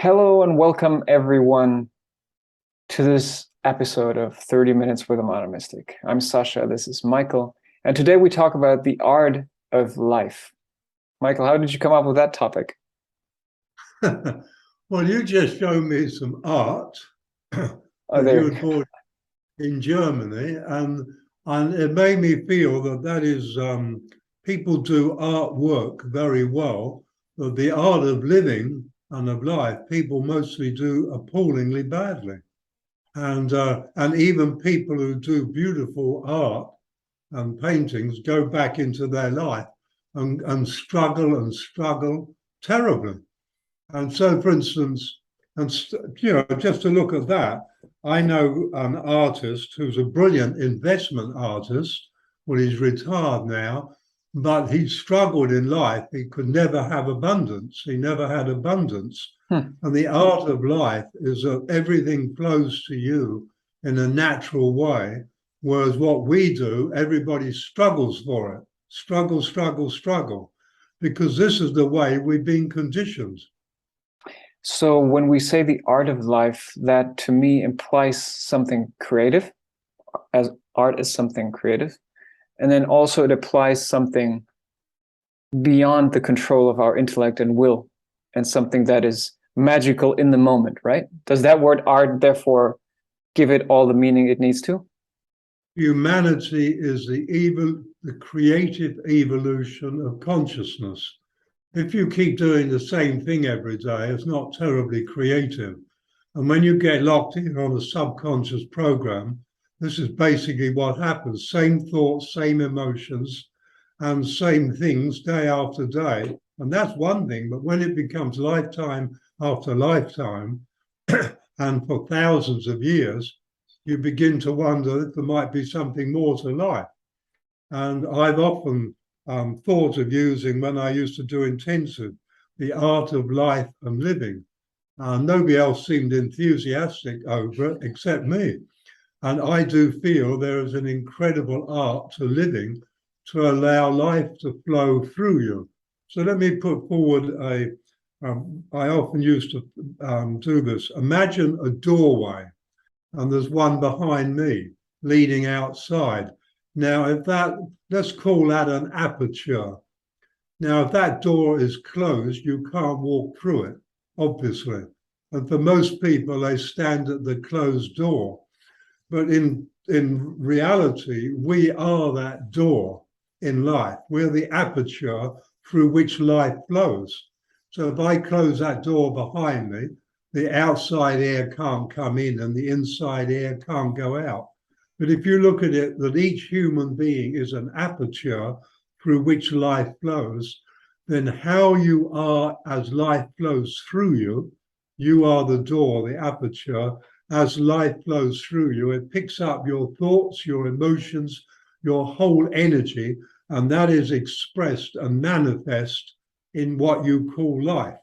Hello and welcome everyone to this episode of 30 Minutes with a Modern Mystic. I'm Sasha, this is Michael, and today we talk about the art of life. Michael, how did you come up with that topic? Well, you just showed me some art that there. you had bought in Germany, and it made me feel that is, people do artwork very well, but the art of living and of life, people mostly do appallingly badly. And even people who do beautiful art and paintings go back into their life and struggle terribly. And so, for instance, just to look at that, I know an artist who's a brilliant investment artist. Well, he's retired now, but he struggled in life. He could never have abundance. He never had abundance. And the art of life is that everything flows to you in a natural way, whereas what we do, everybody struggles for it. Struggle, because this is the way we've been conditioned. So when we say the art of life, that to me implies something creative, as art is something creative. And then also it applies something beyond the control of our intellect and will, and something that is magical in the moment, right? Does that word art therefore give it all the meaning it needs to? Humanity is the creative evolution of consciousness. If you keep doing the same thing every day, it's not terribly creative. And when you get locked in on a subconscious program, this is basically what happens. Same thoughts, same emotions, and same things day after day. And that's one thing. But when it becomes lifetime after lifetime, and for thousands of years, you begin to wonder if there might be something more to life. And I've often thought of using, when I used to do intensive, the art of life and living. Nobody else seemed enthusiastic over it except me. And I do feel there is an incredible art to living to allow life to flow through you. So let me put forward I often used to do this. Imagine a doorway, and there's one behind me leading outside. Now, let's call that an aperture. Now, if that door is closed, you can't walk through it, obviously. And for most people, they stand at the closed door. But in reality, we are that door in life. We're the aperture through which life flows. So if I close that door behind me, the outside air can't come in and the inside air can't go out. But if you look at it, that each human being is an aperture through which life flows, then how you are as life flows through you, you are the door, the aperture. As life flows through you, it picks up your thoughts, your emotions, your whole energy, and that is expressed and manifest in what you call life.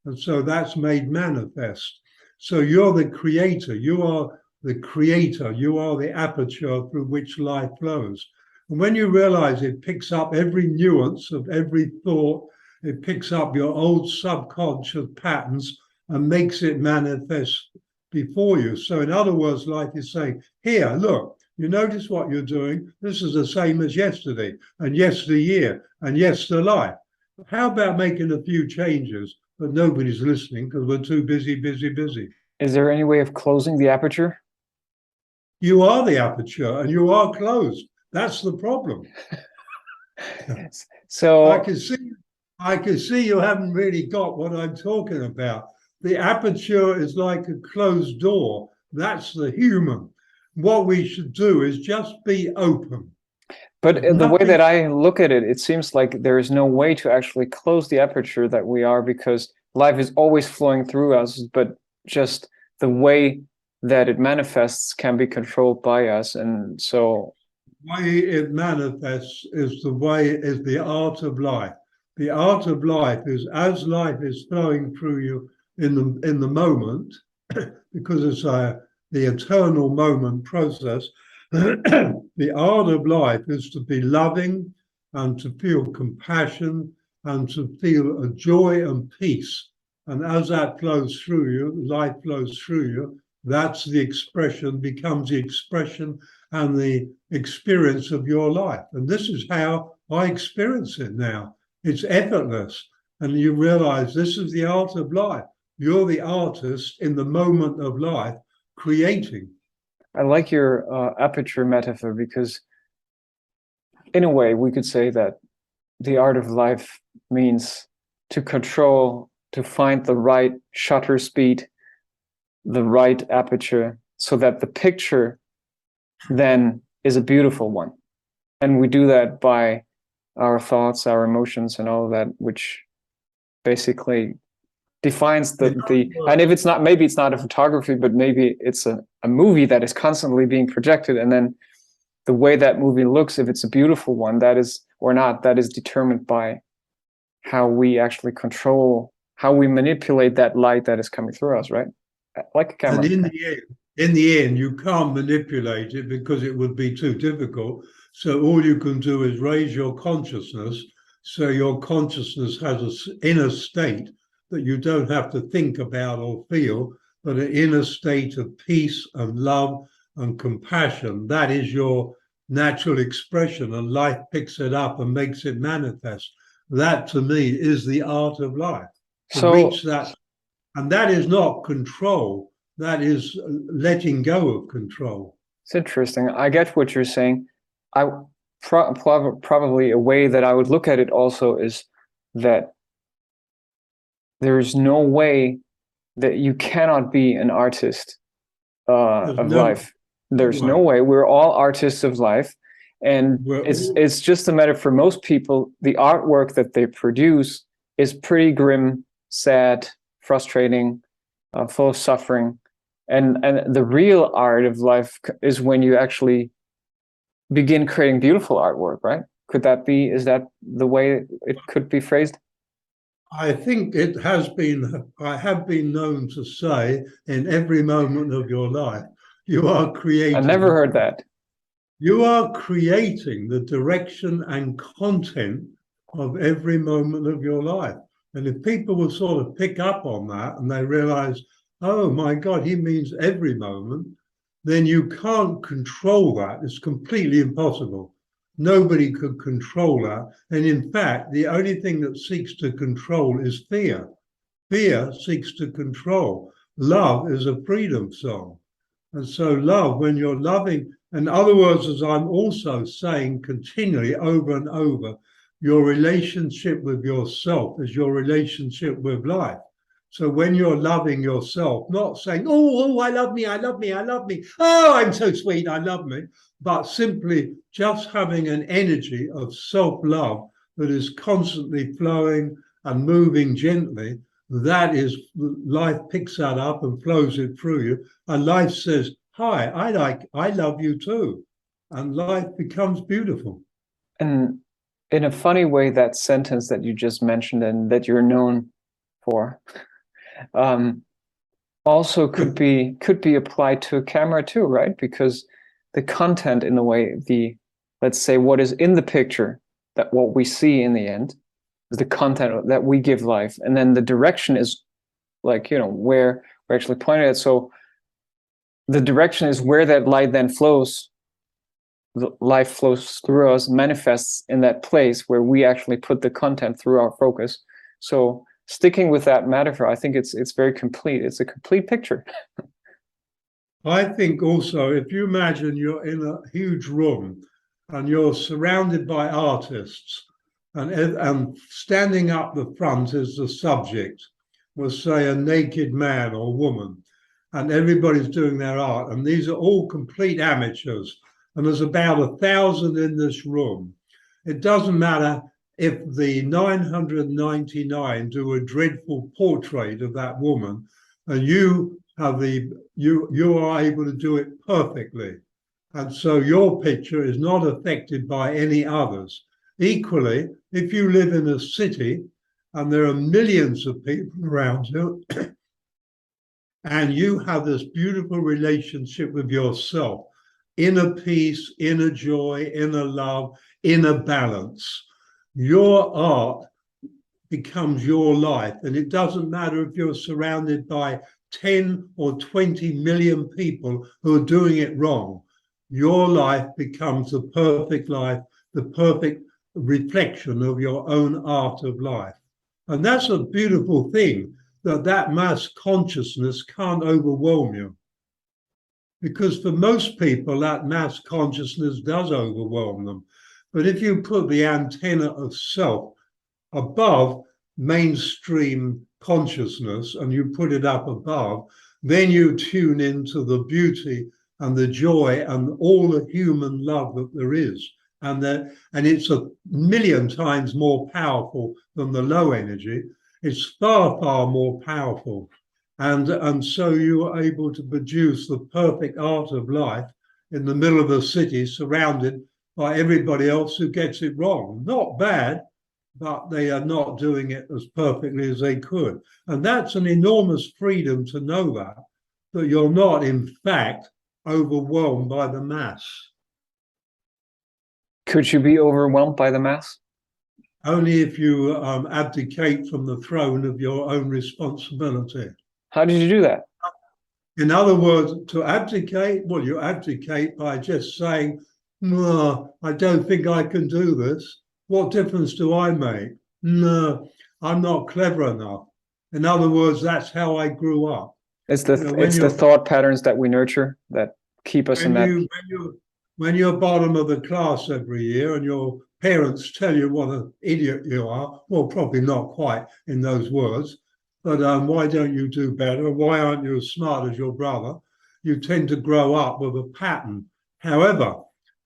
And so that's made manifest. So you're the creator, you are the creator, you are the aperture through which life flows. And when you realize it picks up every nuance of every thought, it picks up your old subconscious patterns and makes it manifest before you. So in other words, life is saying, here, look, you notice what you're doing? This is the same as yesterday, and yesteryear, and yesterlife. How about making a few changes? But nobody's listening because we're too busy. Is there any way of closing the aperture? You are the aperture and you are closed. That's the problem. So I can see you haven't really got what I'm talking about. The aperture is like a closed door. That's the human. What we should do is just be open. But the way that I look at it, it seems like there is no way to actually close the aperture that we are, because life is always flowing through us, but just the way that it manifests can be controlled by us. And so the way it manifests is the art of life. The art of life is as life is flowing through you in the moment, because it's the eternal moment process. The art of life is to be loving and to feel compassion and to feel a joy and peace And as that flows through you, light flows through you, that's the expression, becomes the expression and the experience of your life. And this is how I experience it now. It's effortless. And you realize this is the art of life. You're the artist in the moment of life, creating. I like your aperture metaphor, because in a way we could say that the art of life means to control, to find the right shutter speed, the right aperture, so that the picture then is a beautiful one. And we do that by our thoughts, our emotions, and all of that, which basically defines the and if it's not, maybe it's not a photography, but maybe it's a movie that is constantly being projected, and then the way that movie looks, if it's a beautiful one, that is or not, that is determined by how we actually control, how we manipulate that light that is coming through us, right? Like a camera. And in the end, you can't manipulate it because it would be too difficult. So all you can do is raise your consciousness, so your consciousness has an inner state that you don't have to think about or feel, but an inner state of peace and love and compassion. That is your natural expression, and life picks it up and makes it manifest. That, to me, is the art of life. To reach that, and that is not control. That is letting go of control. It's interesting. I get what you're saying. I probably a way that I would look at it also is that there's no way that you cannot be an artist of life. There's no way. We're all artists of life, and it's just a matter for most people. The artwork that they produce is pretty grim, sad, frustrating, full of suffering, and the real art of life is when you actually begin creating beautiful artwork, right? Could that be? Is that the way it could be phrased? I think it has been. I have been known to say, in every moment of your life, you are creating. I never heard that. You are creating the direction and content of every moment of your life. And if people will sort of pick up on that and they realize, oh my God, he means every moment, then you can't control that. It's completely impossible. Nobody could control that. And in fact, the only thing that seeks to control is fear. Fear seeks to control. Love is a freedom song. And so love, when you're loving, in other words, as I'm also saying continually over and over, your relationship with yourself is your relationship with life. So when you're loving yourself, not saying, oh, I love me, I love me, I love me. Oh, I'm so sweet, I love me. But simply just having an energy of self-love that is constantly flowing and moving gently, that is, life picks that up and flows it through you. And life says, hi, I love you too. And life becomes beautiful. And in a funny way, that sentence that you just mentioned and that you're known for, also could be applied to a camera too, right? Because the content, in a way, let's say what is in the picture, that what we see in the end is the content that we give life, and then the direction is like, where we're actually pointing at. So the direction is where that light then flows. The life flows through us, manifests in that place where we actually put the content through our focus. So sticking with that metaphor, I think it's very complete. It's a complete picture. I think also, if you imagine you're in a huge room and you're surrounded by artists, and standing up the front is the subject, we'll say a naked man or woman, and everybody's doing their art, and these are all complete amateurs, and there's about 1,000 in this room. It doesn't matter if the 999 do a dreadful portrait of that woman, and you are able to do it perfectly. And so your picture is not affected by any others. Equally, if you live in a city and there are millions of people around you, and you have this beautiful relationship with yourself, inner peace, inner joy, inner love, inner balance, your art becomes your life. And it doesn't matter if you're surrounded by 10 or 20 million people who are doing it wrong. Your life becomes the perfect life, the perfect reflection of your own art of life. And that's a beautiful thing, that mass consciousness can't overwhelm you. Because for most people, that mass consciousness does overwhelm them. But if you put the antenna of self above mainstream consciousness and you put it up above, then you tune into the beauty and the joy and all the human love that there is. And it's a million times more powerful than the low energy. It's far, far more powerful. And so you are able to produce the perfect art of life in the middle of a city, surrounded by everybody else who gets it wrong. Not bad, but they are not doing it as perfectly as they could. And that's an enormous freedom to know that you're not, in fact, overwhelmed by the mass. Could you be overwhelmed by the mass? Only if you abdicate from the throne of your own responsibility. How did you do that? In other words, to abdicate, well, you abdicate by just saying, no, I don't think I can do this. What difference do I make? No, I'm not clever enough. In other words, that's how I grew up. It's the thought patterns that we nurture that keep us in that. When you're bottom of the class every year and your parents tell you what an idiot you are, well, probably not quite in those words, but why don't you do better? Why aren't you as smart as your brother? You tend to grow up with a pattern. However,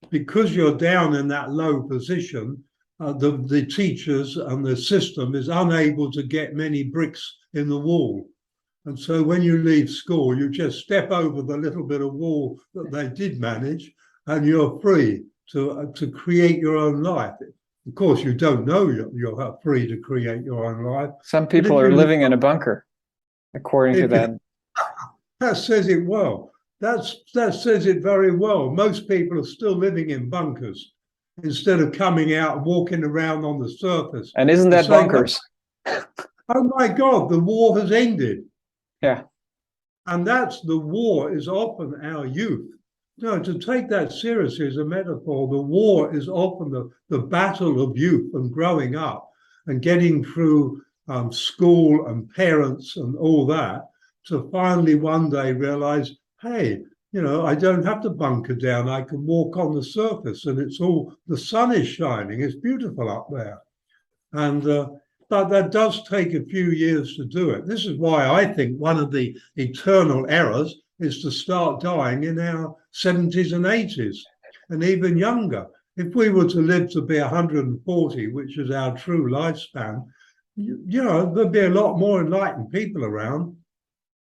because you're down in that low position, the teachers and the system is unable to get many bricks in the wall. And so when you leave school, you just step over the little bit of wall that they did manage, and you're free to create your own life. Of course, you don't know you're free to create your own life. Some people are living in a bunker, according to that. That says it well. That says it very well. Most people are still living in bunkers instead of coming out and walking around on the surface. And isn't that bunkers? Oh my God, the war has ended. Yeah. And the war is often our youth. No, to take that seriously as a metaphor, the war is often the battle of youth and growing up and getting through school and parents and all that to finally one day realize, hey, I don't have to bunker down. I can walk on the surface and the sun is shining. It's beautiful up there. And but that does take a few years to do it. This is why I think one of the eternal errors is to start dying in our 70s and 80s and even younger. If we were to live to be 140, which is our true lifespan, there'd be a lot more enlightened people around,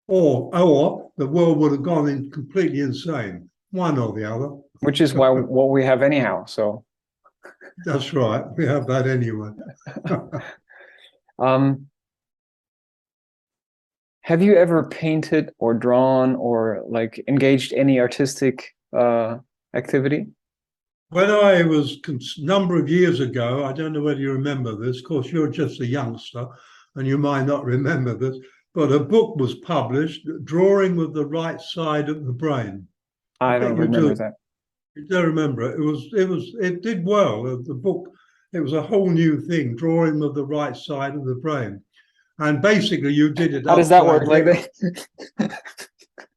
or the world would have gone completely insane, one or the other. Which is what we have anyhow, so. That's right, we have that anyway. Have you ever painted or drawn or engaged any artistic activity? When I was a number of years ago, I don't know whether you remember this, of course you're just a youngster and you might not remember this, but a book was published, Drawing with the Right Side of the Brain. I don't remember that. You don't remember it. It did well. The book, it was a whole new thing, Drawing with the Right Side of the Brain. And basically you did it. How does that work like that?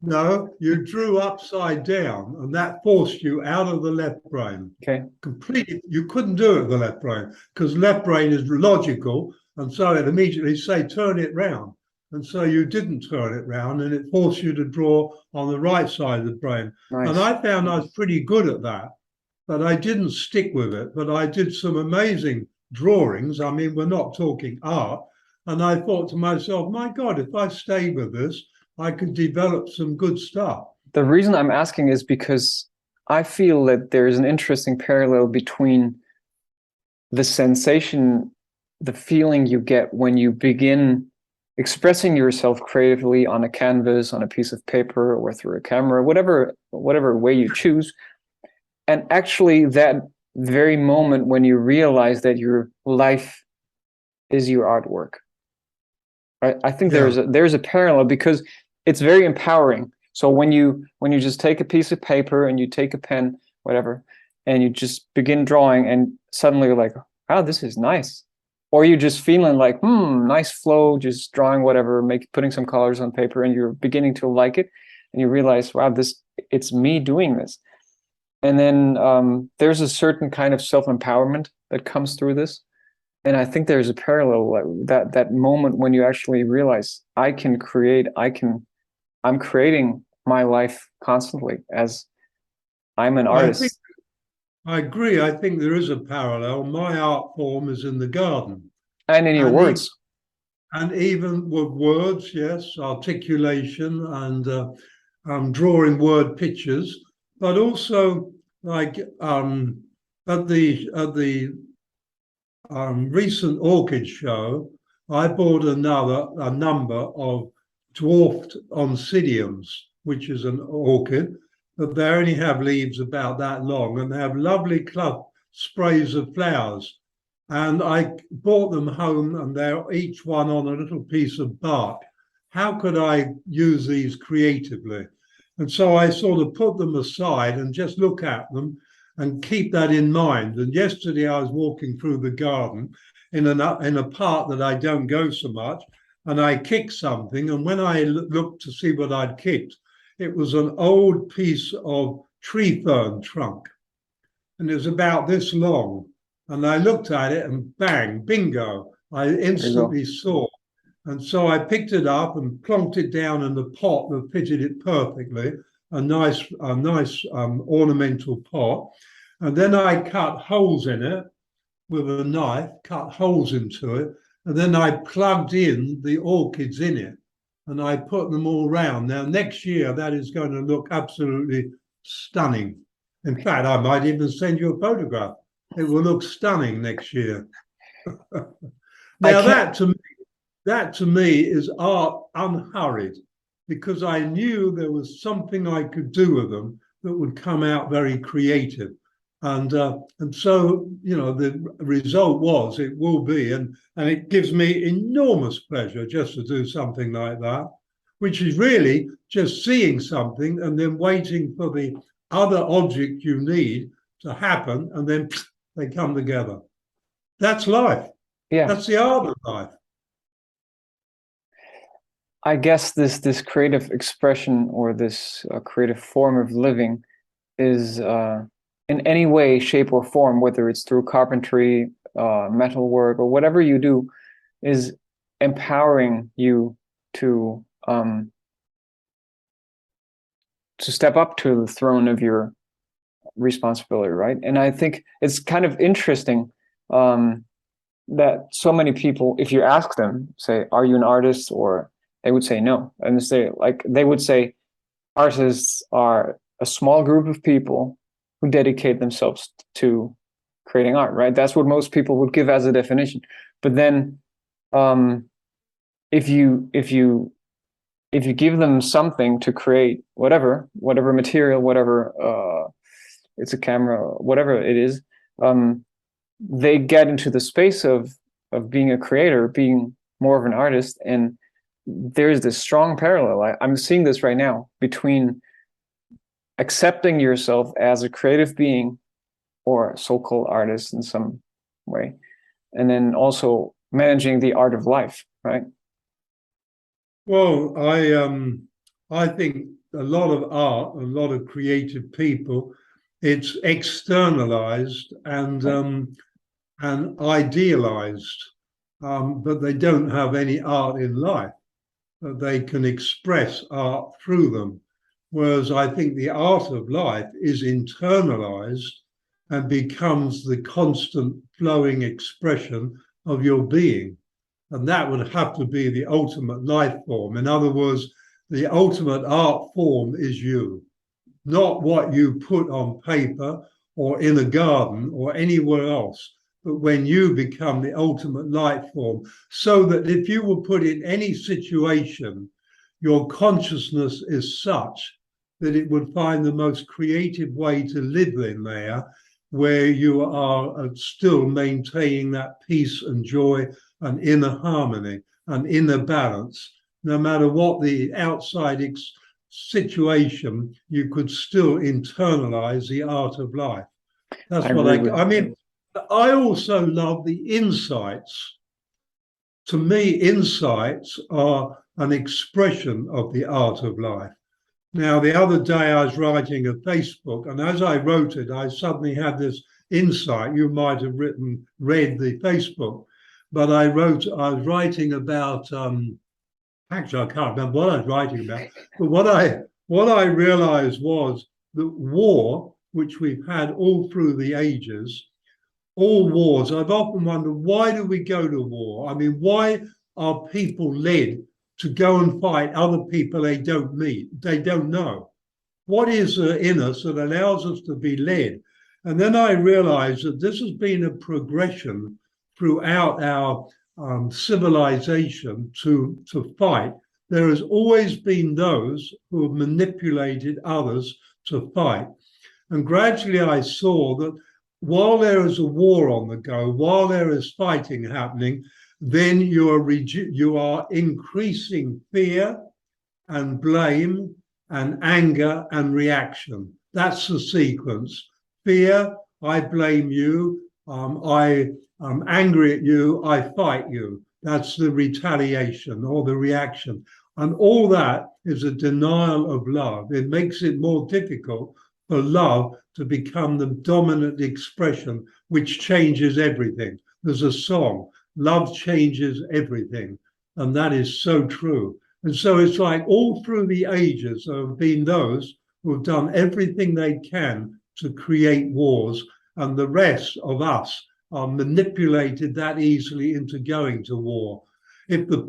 No, you drew upside down and that forced you out of the left brain. Okay. Completely, you couldn't do it with the left brain because left brain is logical. And so it immediately say, turn it round. And so you didn't turn it round and it forced you to draw on the right side of the brain. Nice. And I found I was pretty good at that, but I didn't stick with it. But I did some amazing drawings. I mean, we're not talking art. And I thought to myself, my God, if I stayed with this, I could develop some good stuff. The reason I'm asking is because I feel that there's an interesting parallel between the sensation, the feeling you get when you begin expressing yourself creatively on a canvas, on a piece of paper, or through a camera, whatever way you choose, and actually that very moment when you realize that your life is your artwork. I think Yeah. there's a parallel, because it's very empowering. So when you just take a piece of paper and you take a pen, whatever, and you just begin drawing, and suddenly you're like, wow, this is nice. Or you're just feeling like, nice flow, just drawing whatever, putting some colors on paper, and you're beginning to like it, and you realize, wow, it's me doing this. And then there's a certain kind of self-empowerment that comes through this. And I think there's a parallel, like that moment when you actually realize, I can create, I'm creating my life constantly as I'm an artist. I agree. I think there is a parallel. My art form is in the garden. And in your words. And even with words, yes, articulation and drawing word pictures, but also like at the recent orchid show, I bought a number of dwarfed oncidiums, which is an orchid, but they only have leaves about that long, and they have lovely sprays of flowers. And I brought them home, and they're each one on a little piece of bark. How could I use these creatively? And so I sort of put them aside and just look at them and keep that in mind. And yesterday I was walking through the garden in a part that I don't go so much, and I kicked something. And when I looked to see what I'd kicked, it was an old piece of tree fern trunk, and it was about this long. And I looked at it, and bang, bingo, I instantly saw. And so I picked it up and plonked it down in the pot that fitted it perfectly, a nice ornamental pot. And then I cut holes in it with a knife, cut holes into it, and then I plugged in the orchids in it, and I put them all round. Now, next year, that is going to look absolutely stunning. In fact, I might even send you a photograph. It will look stunning next year. Now, that to me is art unhurried, because I knew there was something I could do with them that would come out very creative. And so, you know, the result was, it will be, and it gives me enormous pleasure just to do something like that, which is really just seeing something and then waiting for the other object you need to happen, and then they come together. That's life. Yeah. That's the art of life. I guess this creative expression, or this creative form of living, is in any way, shape, or form, whether it's through carpentry, metal work, or whatever you do, is empowering you to step up to the throne of your responsibility, right? And I think it's kind of interesting that so many people, if you ask them, say, "Are you an artist?" or they would say no, and they would say, artists are a small group of people who dedicate themselves to creating art, right? That's what most people would give as a definition. But then, if you give them something to create, whatever material, whatever it's a camera, whatever it is, they get into the space of being a creator, being more of an artist, and there's this strong parallel. I'm seeing this right now between accepting yourself as a creative being or a so-called artist in some way, and then also managing the art of life, right? Well, I think a lot of art, a lot of creative people, it's externalized and idealized, but they don't have any art in life. They can express art through them. Whereas I think the art of life is internalized and becomes the constant flowing expression of your being. And that would have to be the ultimate life form. In other words, the ultimate art form is you, not what you put on paper or in a garden or anywhere else, but when you become the ultimate life form, so that if you were put in any situation, your consciousness is such that it would find the most creative way to live in there, where you are still maintaining that peace and joy an inner harmony, an inner balance. No matter what the outside situation, you could still internalize the art of life. That's what I mean. I also love the insights. To me, insights are an expression of the art of life. Now, the other day I was writing a Facebook, and as I wrote it, I suddenly had this insight. You might have read the Facebook, but I was writing about, actually, I can't remember what I was writing about, but what I realized was that war, which we've had all through the ages, all wars, I've often wondered, why do we go to war? I mean, why are people led to go and fight other people they don't meet, they don't know? What is in us that allows us to be led? And then I realized that this has been a progression throughout our civilization to fight. There has always been those who have manipulated others to fight. And gradually I saw that while there is a war on the go, while there is fighting happening, then you are increasing fear and blame and anger and reaction. That's the sequence. Fear, I blame you, I am angry at you, I fight you. That's the retaliation or the reaction. And all that is a denial of love. It makes it more difficult for love to become the dominant expression, which changes everything. There's a song, love changes everything. And that is so true. And so it's like all through the ages, there have been those who have done everything they can to create wars, and the rest of us are manipulated that easily into going to war. But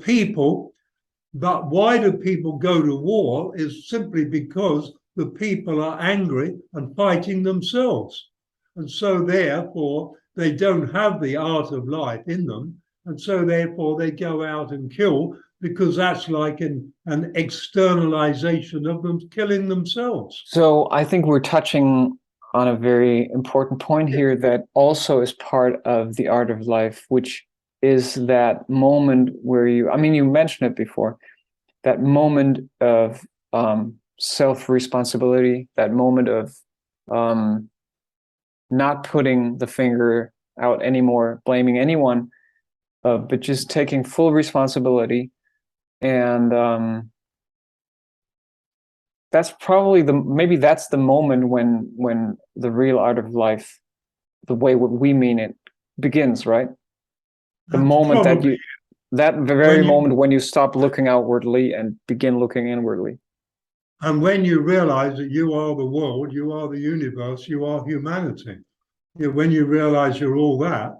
why do people go to war is simply because the people are angry and fighting themselves. And so therefore, they don't have the art of life in them. And so therefore, they go out and kill, because that's like an externalization of them killing themselves. So I think we're touching on a very important point here that also is part of the art of life, which is that moment where you mentioned it before, that moment of self-responsibility, that moment of not putting the finger out anymore, blaming anyone, but just taking full responsibility. And that's probably that's the moment when the real art of life, the way we mean it, begins, right? The moment moment when you stop looking outwardly and begin looking inwardly. And when you realize that you are the world, you are the universe, you are humanity. When you realize you're all that,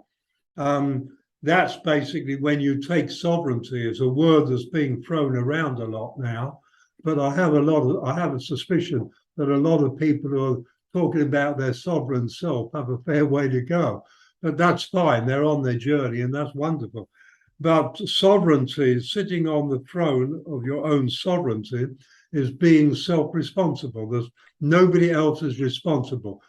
that's basically when you take sovereignty. It's a word that's being thrown around a lot now, but I have a suspicion that a lot of people who are talking about their sovereign self have a fair way to go. But that's fine, they're on their journey, and that's wonderful. But sovereignty, sitting on the throne of your own sovereignty, is being self-responsible. There's nobody else is responsible.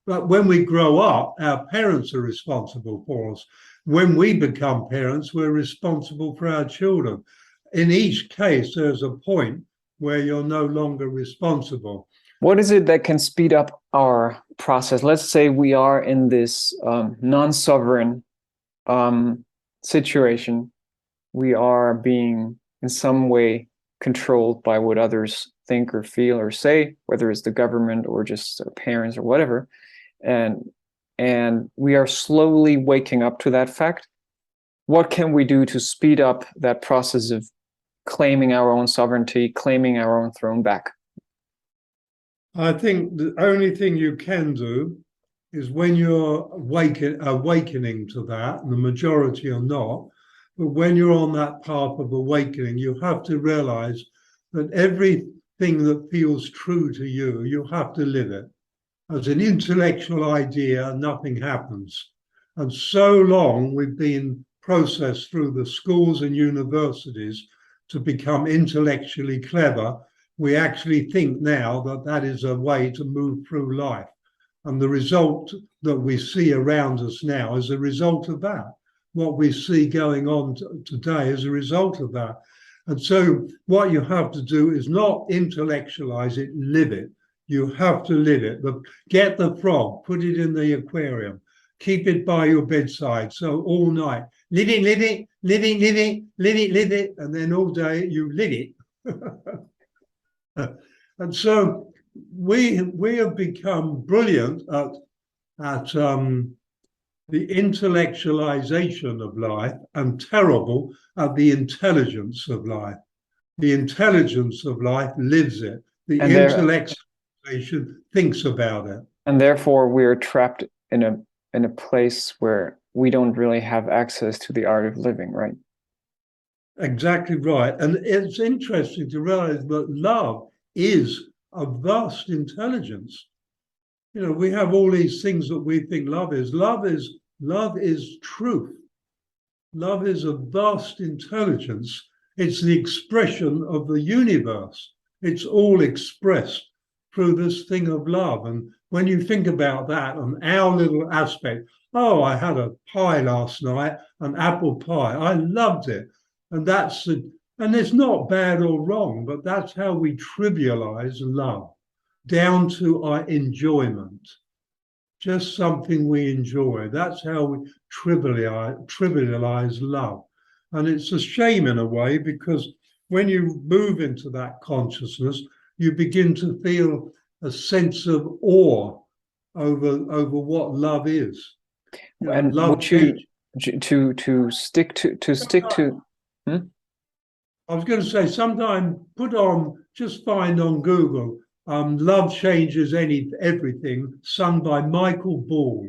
But when we grow up, our parents are responsible for us. When we become parents, we're responsible for our children. In each case, there's a point where you're no longer responsible. What is it that can speed up our process? Let's say we are in this non-sovereign situation. We are being in some way controlled by what others think or feel or say, whether it's the government or just our parents or whatever. And we are slowly waking up to that fact. What can we do to speed up that process of claiming our own sovereignty, claiming our own throne back? I think the only thing you can do is when you're awakening to that, and the majority are not, but when you're on that path of awakening, you have to realize that everything that feels true to you, you have to live it. As an intellectual idea, nothing happens. And so long we've been processed through the schools and universities to become intellectually clever. We actually think now that that is a way to move through life. And the result that we see around us now is a result of that. what we see going on today as a result of that. And so what you have to do is not intellectualize it, live it. You have to live it. Get the frog, put it in the aquarium, keep it by your bedside. So all night, live it, live it, live it, live it, live it, live it. And then all day you live it. And so we have become brilliant at the intellectualization of life and terrible at the intelligence of life. The intelligence of life lives it. The intellectualization thinks about it. And therefore we are trapped in a place where we don't really have access to the art of living, right? Exactly right. And it's interesting to realize that love is a vast intelligence. You know, we have all these things that we think love is. Love is truth. Love is a vast intelligence. It's the expression of the universe. It's all expressed through this thing of love. And when you think about that and our little aspect, oh, I had a pie last night, an apple pie. I loved it. And and it's not bad or wrong, but that's how we trivialize love, down to our enjoyment. Just something we enjoy. That's how we trivialize love. And it's a shame in a way, because when you move into that consciousness, you begin to feel a sense of awe over what love is. And love would you to stick to I was going to say, sometime just find on Google, Love Changes Everything, sung by Michael Ball.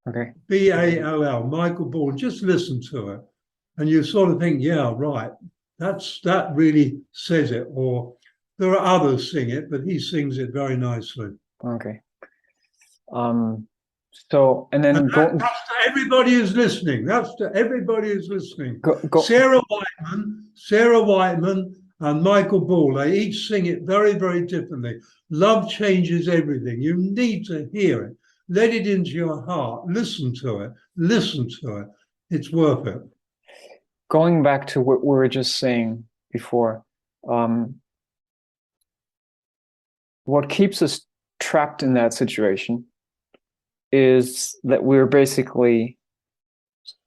Okay. B-A-L-L, Michael Ball. Just listen to it. And you sort of think, yeah, right. That really says it. Or there are others sing it, but he sings it very nicely. Okay. So, and then that's to everybody who's listening. That's to everybody who's listening. Sarah Whiteman and Michael Ball, they each sing it very, very differently. Love changes everything. You need to hear it. Let it into your heart. Listen to it. Listen to it. It's worth it. Going back to what we were just saying before, what keeps us trapped in that situation is that we're basically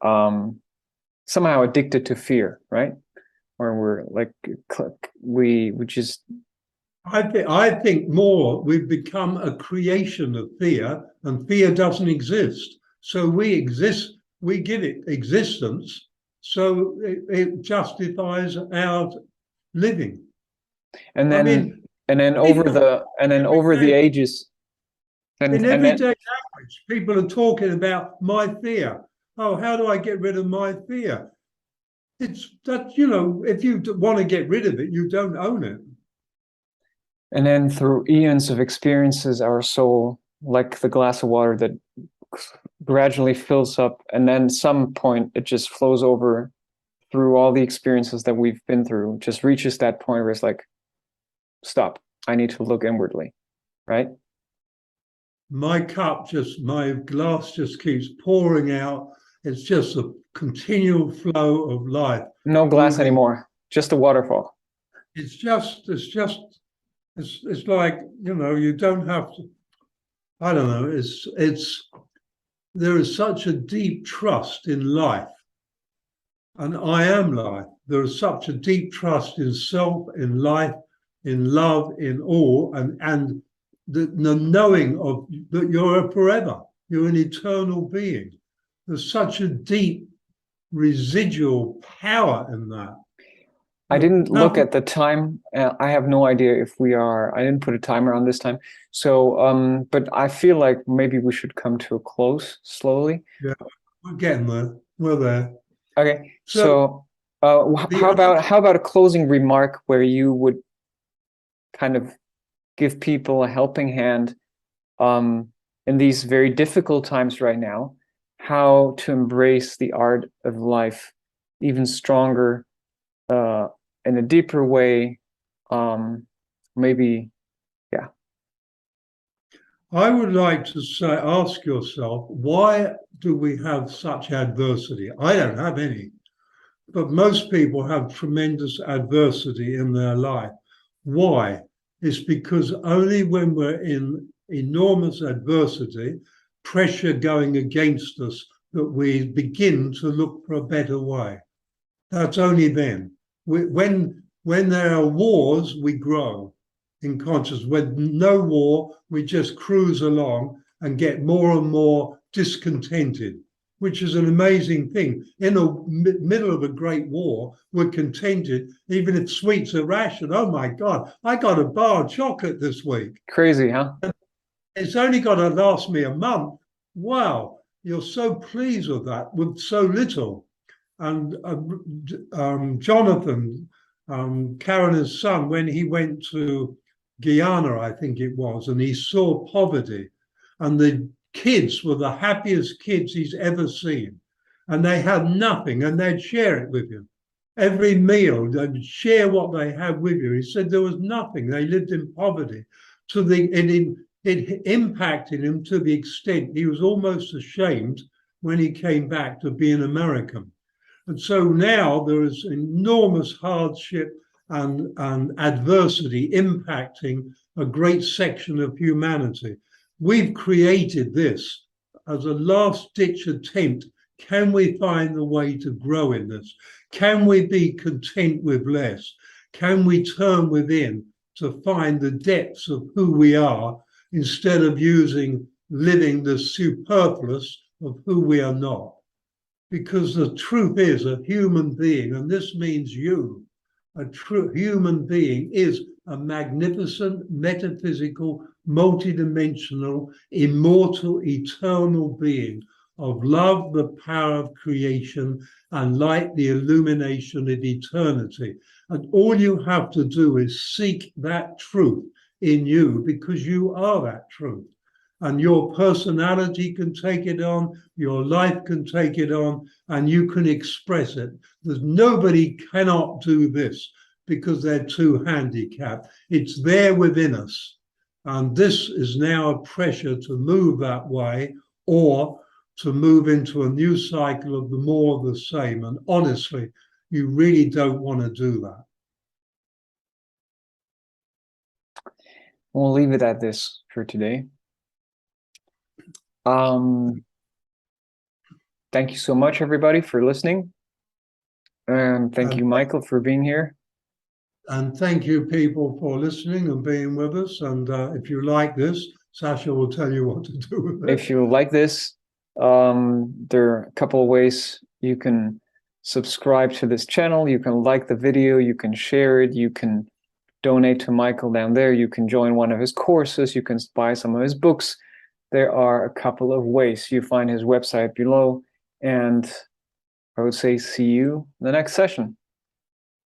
somehow addicted to fear, right? Or we're like, we just... I think more we've become a creation of fear, and fear doesn't exist. So we exist, we give it existence, so it justifies our living. And then over the ages, in everyday language, people are talking about my fear. Oh, how do I get rid of my fear? It's that, you know, if you want to get rid of it, you don't own it. And then through eons of experiences, our soul, like the glass of water that gradually fills up, and then some point it just flows over through all the experiences that we've been through, just reaches that point where it's like, stop, I need to look inwardly, right? My glass just keeps pouring out. It's just a continual flow of life. No glass anymore, just a waterfall. It's like, you know, you don't have to, I don't know, there is such a deep trust in life. And I am life. There is such a deep trust in self, in life, in love, in all, and the knowing of that you're forever, you're an eternal being. There's such a deep residual power in that. I didn't look at the time. I have no idea if I didn't put a timer on this time. So, but I feel like maybe we should come to a close slowly. Yeah, we're getting there. We're there. Okay. So how about a closing remark where you would kind of give people a helping hand in these very difficult times right now, how to embrace the art of life even stronger, in a deeper way, maybe, yeah. I would like to say, ask yourself, why do we have such adversity? I don't have any, but most people have tremendous adversity in their life. Why? It's because only when we're in enormous adversity, pressure going against us, that we begin to look for a better way. That's only then. When there are wars, we grow in consciousness. With no war, we just cruise along and get more and more discontented, which is an amazing thing. In the middle of a great war, we're contented, even if sweets are rationed. Oh my God, I got a bar of chocolate this week. Crazy, huh? It's only got to last me a month. Wow, you're so pleased with that, with so little. And Jonathan, Karen's son, when he went to Guyana, I think it was, and he saw poverty, and the kids were the happiest kids he's ever seen, and they had nothing, and they'd share it with him. Every meal, they'd share what they had with you. He said there was nothing. They lived in poverty. It impacted him to the extent he was almost ashamed when he came back to be an American. And so now there is enormous hardship and adversity impacting a great section of humanity. We've created this as a last-ditch attempt. Can we find a way to grow in this? Can we be content with less? Can we turn within to find the depths of who we are instead of living the superfluous of who we are not? Because the truth is, a human being, and this means you, a true human being is a magnificent, metaphysical, multidimensional, immortal, eternal being of love, the power of creation, and light, the illumination of eternity. And all you have to do is seek that truth in you, because you are that truth. And your personality can take it on, your life can take it on, and you can express it. Nobody cannot do this because they're too handicapped. It's there within us. And this is now a pressure to move that way, or to move into a new cycle of the more of the same. And honestly, you really don't want to do that. We'll leave it at this for today. Thank you so much, everybody, for listening. And thank you, Michael, for being here. And thank you, people, for listening and being with us. And if you like this, Sasha will tell you what to do with it. If you like this, there are a couple of ways you can subscribe to this channel. You can like the video, you can share it, you can donate to Michael down there, you can join one of his courses, you can buy some of his books. There are a couple of ways. You find his website below, and I would say see you in the next session.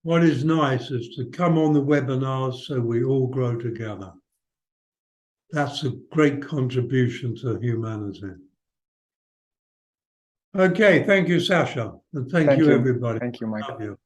What is nice is to come on the webinars so we all grow together. That's a great contribution to humanity. Okay, thank you, Sasha, and thank you, everybody. Thank you, Michael. Love you.